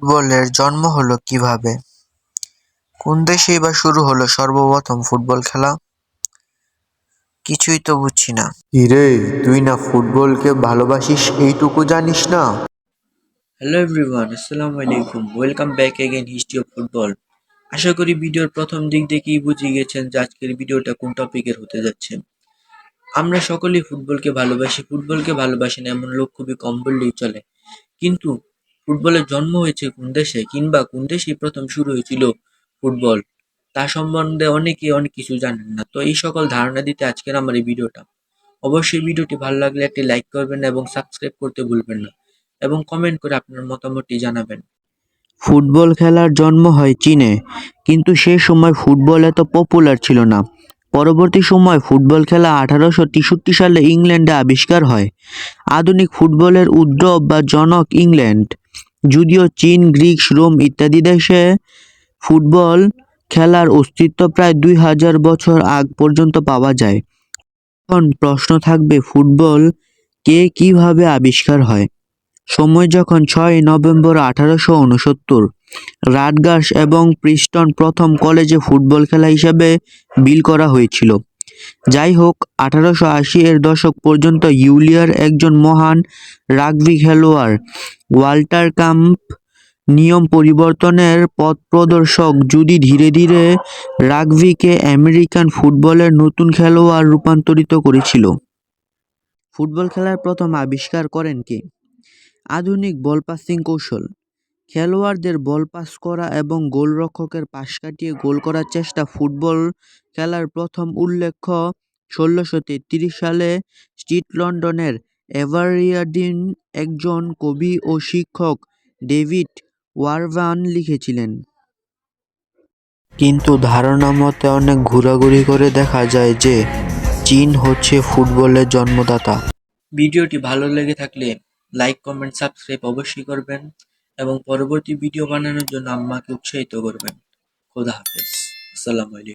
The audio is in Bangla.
ফুটবলের জন্ম হলো কিভাবে? কোন দেশেই বা শুরু হলো সর্বপ্রথম ফুটবল খেলা? কিছুই তো বুঝছি না। কিরে, তুই না ফুটবলকে ভালোবাসিস এইটুকু জানিস না? হ্যালো এভরিওয়ান, আসসালামু আলাইকুম। Welcome back again history of football. আশা করি ভিডিওর প্রথম দিক দেখেই বুঝে গেছেন যে আজকের ভিডিওটা কোন টপিকের হতে যাচ্ছে। আমরা সকলেই ফুটবলকে ভালোবাসি না এমন লোক খুবই কম বললেই চলে। কিন্তু ফুটবলের জন্ম হয়েছে কোন দেশে, কিংবা কোন দেশেই প্রথম শুরু হয়েছিল ফুটবল, তা সম্বন্ধে অনেকে অনেক কিছু জানেন না। তো এই সকল ধারণা দিতে আজকের আমার এই ভিডিওটা। অবশ্যই ভিডিওটি ভালো লাগলে একটি লাইক করবেন এবং সাবস্ক্রাইব করতে ভুলবেন না, এবং কমেন্ট করে আপনার মতামতটি জানাবেন। ফুটবল খেলার জন্ম হয় চীনে, কিন্তু সে সময় ফুটবল এত পপুলার ছিল না। পরবর্তী সময় ফুটবল খেলা 1863 সালে ইংল্যান্ডে আবিষ্কার হয়। আধুনিক ফুটবলের উদ্ভব বা জনক ইংল্যান্ড, যদিও চীন, গ্রিস, রোম ইত্যাদি দেশে ফুটবল খেলার অস্তিত্ব প্রায় 2000 বছর আগ পর্যন্ত পাওয়া যায়। এখন প্রশ্ন থাকবে, ফুটবল কে কিভাবে আবিষ্কার হয়? সময় যখন 6 নভেম্বর 1869 রাটগার্স এবং প্রিস্টন প্রথম কলেজে ফুটবল খেলা হিসেবে বিল করা হয়েছিল। যাই হোক, 1880 এর দশক পর্যন্ত ইউলিয়ার একজন মহান রাগবি খেলোয়াড়, ওয়াল্টার কাম্প, নিয়ম পরিবর্তনের পথপ্রদর্শক, যদি ধীরে ধীরে রাগবিকে আমেরিকান ফুটবলের নতুন খেলোয়াড় রূপান্তরিত করেছিল। ফুটবল খেলার প্রথম আবিষ্কার করেন কে? আধুনিক বল পাসিং কৌশল, খেলোয়াড়দের বল পাস করা এবং গোলরক্ষকের পাশ কাটিয়ে গোল করার চেষ্টা ফুটবল খেলার প্রথম উল্লেখ 1633 সালে স্ট্রিট লন্ডনের এভারইয়ার্ডিন একজন কবি ও শিক্ষক ডেভিড ওয়ারবার্ন লিখেছিলেন। কিন্তু ধারণা মতে অনেক ঘোরাঘুরি করে দেখা যায় যে চীন হচ্ছে ফুটবলের জন্মদাতা। ভিডিওটি ভালো লেগে থাকলে লাইক, কমেন্ট, সাবস্ক্রাইব অবশ্যই করবেন, এবং পরবর্তী ভিডিও বানানোর জন্য আমাকে উৎসাহিত করবেন। খোদা হাফেজ। আসসালামু আলাইকুম।